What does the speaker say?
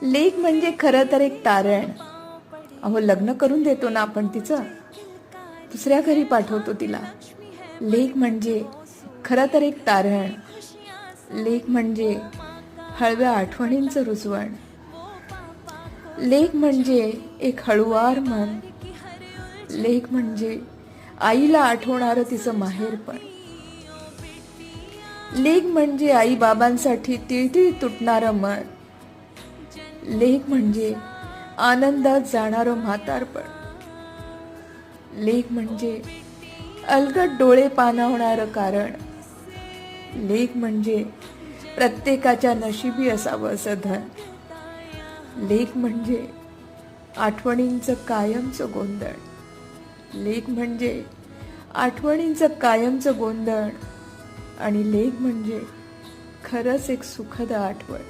लेक म्हणजे खरं तर एक तारण. अहो, लग्न करून देतो ना आपण तिचं, दुसऱ्या घरी पाठवतो तिला. लेक म्हणजे खरं तर एक तारण. लेक म्हणजे हळव्या आठवणींचं रुजवण. लेक म्हणजे एक हळुवार मन. लेक म्हणजे आईला आठवणारं तिचं माहेरपण. लेक म्हणजे आई बाबांसाठी तिळतिळ तुटणारं मन. लेक म्हणजे आनंदात जाणारं म्हातारपण. लेक म्हणजे अलगद डोळे पाणावणारं कारण. लेक म्हणजे प्रत्येकाच्या नशिबी असावं असं धन. लेक म्हणजे आठवणींचं कायमचं गोंधळ. लेक म्हणजे आठवणींचं कायमचं गोंधळ. आणि लेक म्हणजे खरंच एक सुखद आठवण.